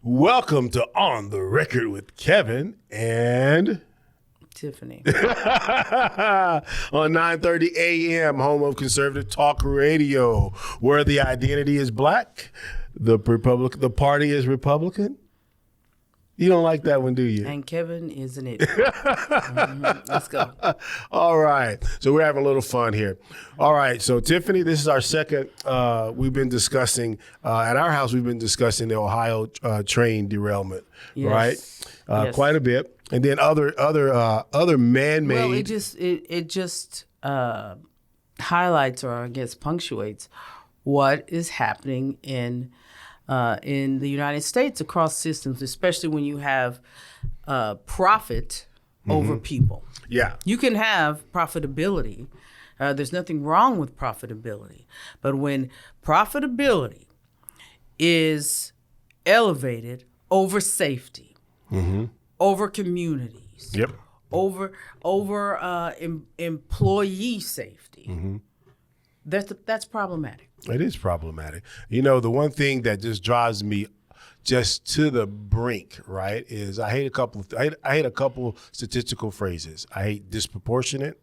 Welcome to On the Record with Kevin and Tiffany. on 9:30 a.m., home of conservative talk radio, where the identity is black, the party is Republican. You don't like that one, do you? And Kevin is an idiot. Let's go. All right. So we're having a little fun here. All right. So Tiffany, this is our second. We've been discussing at our house. We've been discussing the Ohio train derailment, right? Yes. Quite a bit, and then other man-made. Well, it just highlights, or I guess punctuates, what is happening in the United States across systems, especially when you have profit over people. Yeah. You can have profitability. There's nothing wrong with profitability. But when profitability is elevated over safety, over communities, over employee safety, that's problematic. It is problematic. You know, the one thing that just drives me just to the brink, right, is I hate a couple statistical phrases. I hate disproportionate.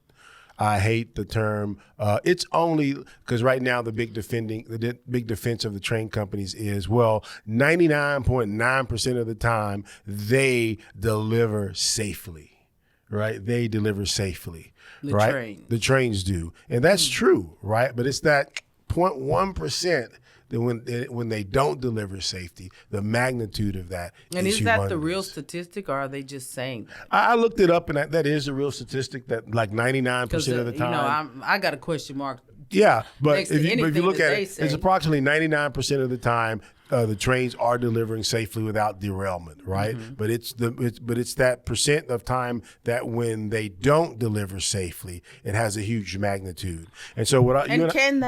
I hate the term. It's only because right now the big defense of the train companies is, well, 99.9% of the time they deliver safely. Right, they deliver safely. The trains do, and that's true, right? But it's that 0.1% that when they don't deliver safety, the magnitude of that. And is is that humongous. the real statistic, or are they just saying that? I looked it up, and that is a real statistic. That like 99% of the time. You know, I got a question mark. Yeah, but Next if to you anything look that at they it, say. it's approximately 99% of the time the trains are delivering safely without derailment, right? But it's that percent of time that when they don't deliver safely, it has a huge magnitude. And so can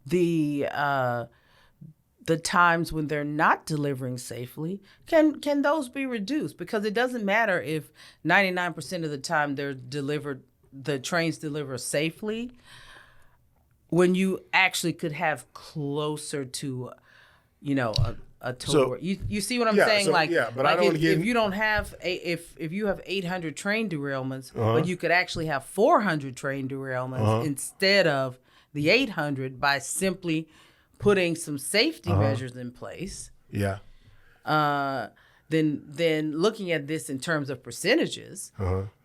the times when they're not delivering safely, can those be reduced? Because it doesn't matter if 99% of the time the trains deliver safely, when you actually could have closer to, a total. You see what I'm saying? So, but I don't want to get. If you don't have if you have 800 train derailments, but you could actually have 400 train derailments instead of the 800 by simply putting some safety measures in place. Yeah. Then looking at this in terms of percentages,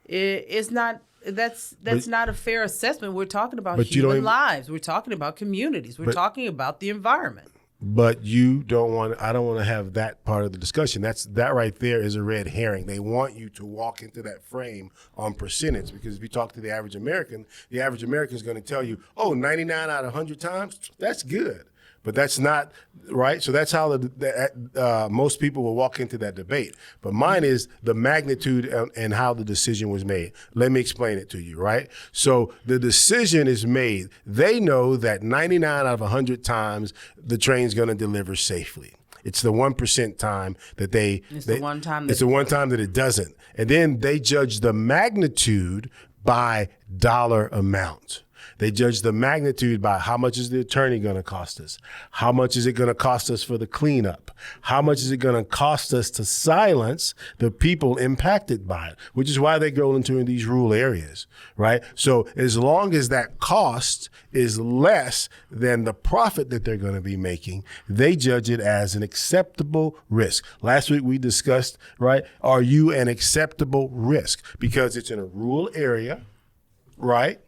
it's not. That's not a fair assessment. We're talking about human lives. We're talking about communities. We're talking about the environment. But I don't want to have that part of the discussion. That right there is a red herring. They want you to walk into that frame on percentage, because if you talk to the average American is going to tell you, 99 out of 100 times, that's good. But that's not right. So that's how most people will walk into that debate. But mine is the magnitude and how the decision was made. Let me explain it to you, right? So the decision is made. They know that 99 out of 100 times the train's going to deliver safely. It's the 1% time that It's the one time that it doesn't. And then they judge the magnitude by dollar amount. They judge the magnitude by how much is the attorney going to cost us? How much is it going to cost us for the cleanup? How much is it going to cost us to silence the people impacted by it? Which is why they go into these rural areas, right? So as long as that cost is less than the profit that they're going to be making, they judge it as an acceptable risk. Last week we discussed, right? Are you an acceptable risk? Because it's in a rural area, right?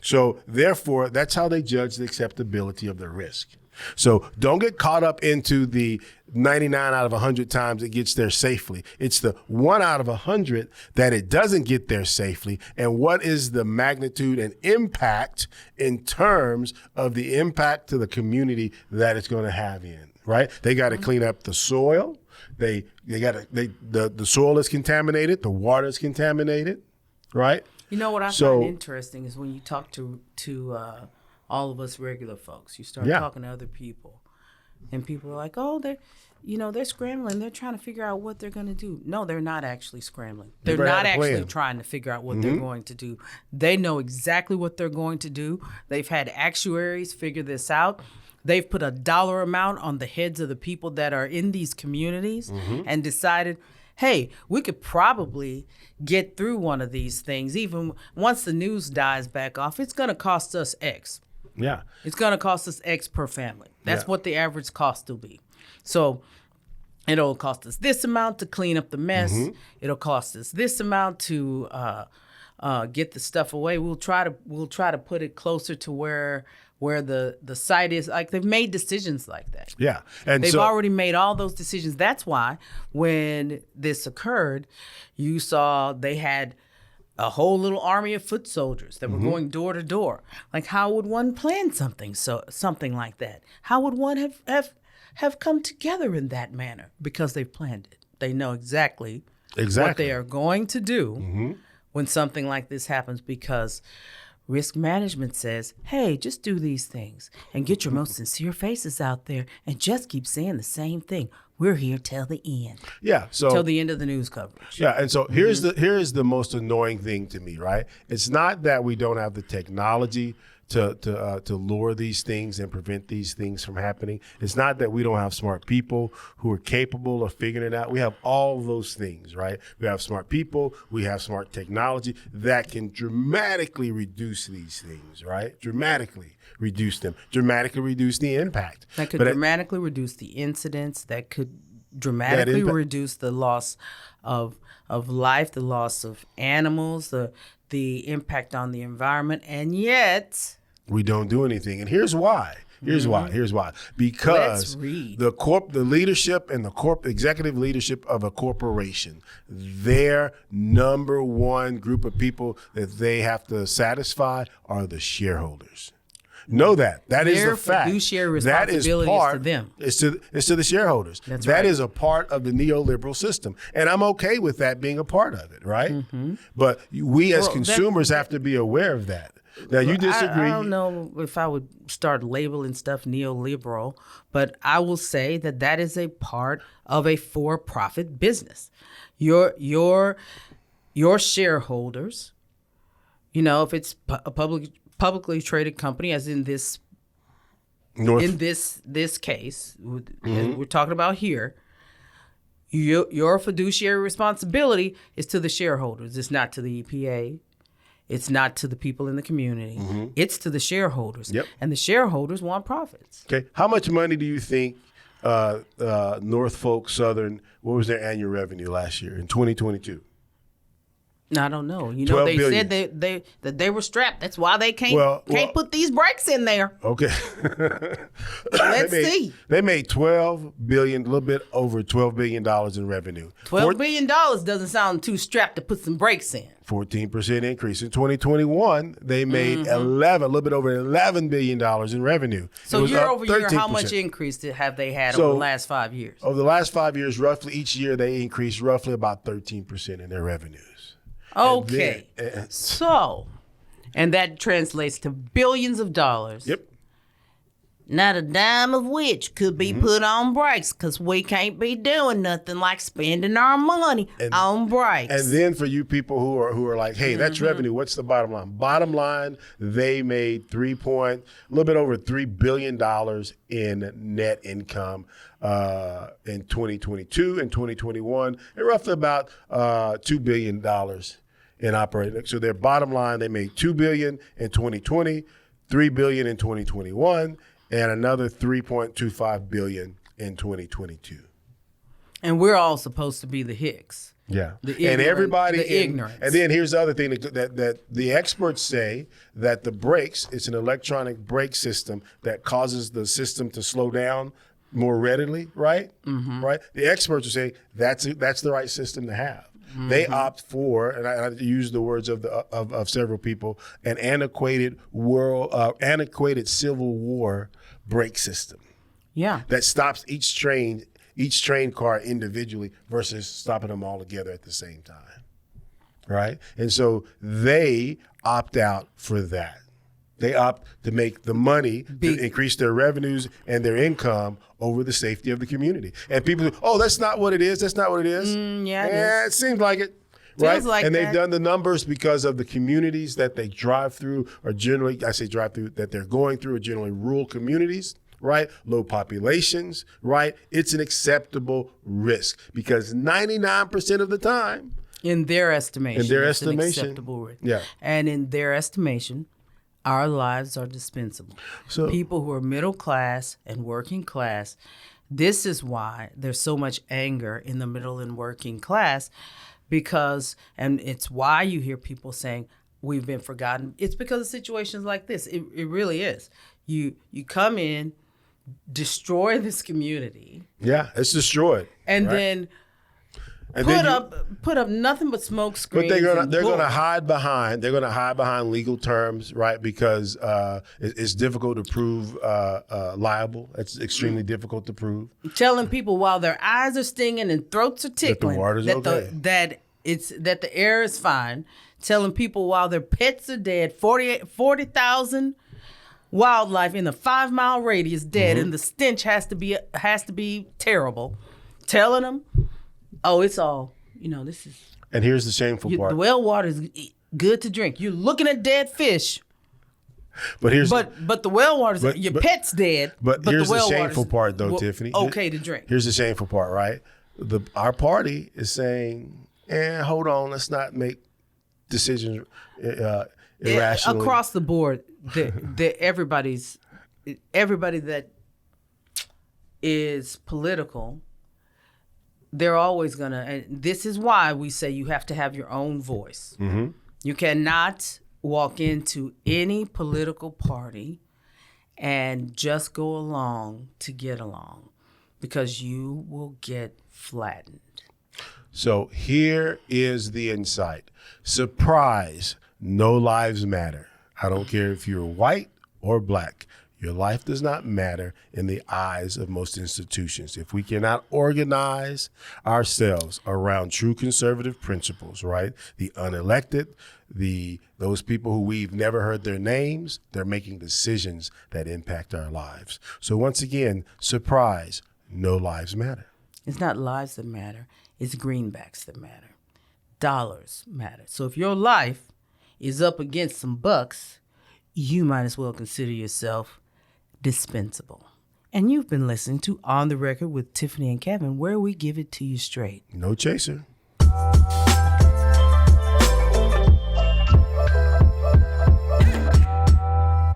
So therefore, that's how they judge the acceptability of the risk. So don't get caught up into the 99 out of 100 times it gets there safely. It's the 1 out of 100 that it doesn't get there safely. And what is the magnitude and impact in terms of the impact to the community that it's going to have in, right? They got to clean up the soil. The soil is contaminated. The water is contaminated, right? You know what I find interesting is when you talk to all of us regular folks, you start talking to other people, and people are like, they're scrambling. They're trying to figure out what they're going to do. No, they're not actually scrambling. They're not actually trying to figure out what they're going to do. They know exactly what they're going to do. They've had actuaries figure this out. they've put a dollar amount on the heads of the people that are in these communities and decided, hey, we could probably get through one of these things. Even once the news dies back off, it's going to cost us X. Yeah. It's going to cost us X per family. That's Yeah. what the average cost will be. So it'll cost us this amount to clean up the mess. It'll cost us this amount to get the stuff away. We'll try to put it closer to where the site is. Like, they've made decisions like that. Yeah. And They've so, already made all those decisions. That's why when this occurred, you saw they had a whole little army of foot soldiers that were going door to door. Like, how would one plan something like that? How would one have come together in that manner? Because they've planned it. They know exactly what they are going to do when something like this happens, because risk management says, hey, just do these things and get your most sincere faces out there and just keep saying the same thing. We're here till the end. Yeah. So till the end of the news coverage. Yeah, and so here is the most annoying thing to me, right? It's not that we don't have the technology to lure these things and prevent these things from happening. It's not that we don't have smart people who are capable of figuring it out. We have all those things, right? We have smart people. We have smart technology that can dramatically reduce these things, right? Dramatically reduce them. Dramatically reduce the impact. That could dramatically reduce the incidents. That could dramatically reduce the loss of life, the loss of animals, the impact on the environment, and yet we don't do anything. And here's why. Here's why. Because the leadership and the executive leadership of a corporation, their number one group of people that they have to satisfy are the shareholders. Know that. That is the fact. Fiduciary responsibility is to them. It's to the shareholders. That's that right. is a part of the neoliberal system. And I'm okay with that being a part of it, right? But we as consumers have to be aware of that. Now, you disagree. I don't know if I would start labeling stuff neoliberal, but I will say that is a part of a for-profit business. Your shareholders, if it's a publicly traded company, as in this this case we're talking about here, your fiduciary responsibility is to the shareholders. It's not to the EPA. It's not to the people in the community. It's to the shareholders. Yep. And the shareholders want profits. Okay. How much money do you think Norfolk Southern, what was their annual revenue last year in 2022? I don't know. They billion. said that they were strapped. That's why they can't put these brakes in there. Okay. Let's see. They made $12 billion, a little bit over $12 billion in revenue. $12 billion doesn't sound too strapped to put some brakes in. 14% increase. In 2021, they made a little bit over $11 billion in revenue. So year over year, how much increase have they had over the last 5 years? Over the last 5 years, roughly each year, they increased roughly about 13% in their revenues. Okay. And that translates to billions of dollars. Yep. Not a dime of which could be put on brakes, because we can't be doing nothing like spending our money on brakes. And then for you people who are like, hey, that's revenue. What's the bottom line? Bottom line, they made a little bit over $3 billion in net income in 2022 and 2021, and roughly about $2 billion in operating. So their bottom line, they made $2 billion in 2020, $3 billion in 2021. And another $3.25 billion in 2022. And we're all supposed to be the hicks. Yeah. And everybody, the ignorance. And then here's the other thing that the experts say, that the brakes, it's an electronic brake system that causes the system to slow down more readily, right? Right. The experts are saying that's the right system to have. They opt for, and I use the words of several people, an antiquated Civil War brake system. Yeah. That stops each train car individually versus stopping them all together at the same time. Right? And so they opt out for that. They opt to make the money to increase their revenues and their income over the safety of the community. And people say, oh, that's not what it is. That's not what it is. Yeah, it seems like it. Right? Like and they've done the numbers because of the communities that they drive through, or generally, I say drive through, that they're going through, are generally rural communities, right? Low populations, right? It's an acceptable risk because 99% of the time, in their estimation, it's an acceptable risk. Yeah. And in their estimation, our lives are dispensable. So people who are middle class and working class, this is why there's so much anger in the middle and working class, because, and it's why you hear people saying, we've been forgotten. It's because of situations like this. It really is. You come in, destroy this community. Yeah, it's destroyed. And right? then And put up nothing but smoke screens. But they're gonna hide behind legal terms, right? Because it's difficult to prove liable. It's extremely difficult to prove. Telling people while their eyes are stinging and throats are tickling that the air is fine. Telling people while their pets are dead, 40,000 wildlife in a 5-mile radius dead, and the stench has to be terrible. Telling them, oh, it's all, this is. And here's the shameful part. The well water is good to drink. You're looking at dead fish. But the well water, your pet's dead. But here's the shameful part, though, Tiffany. Okay to drink. Here's the shameful part, right? Our party is saying, hold on, let's not make decisions irrationally. Across the board, everybody that is political, they're always gonna, and this is why we say you have to have your own voice. Mm-hmm. You cannot walk into any political party and just go along to get along, because you will get flattened. So here is the insight. Surprise, no lives matter. I don't care if you're white or black. Your life does not matter in the eyes of most institutions. If we cannot organize ourselves around true conservative principles, right? The unelected, those people who we've never heard their names, they're making decisions that impact our lives. So once again, surprise, no lives matter. It's not lives that matter. It's greenbacks that matter. Dollars matter. So if your life is up against some bucks, you might as well consider yourself dispensable. And you've been listening to On the Record with Tiffany and Kevin, where we give it to you straight. No chaser.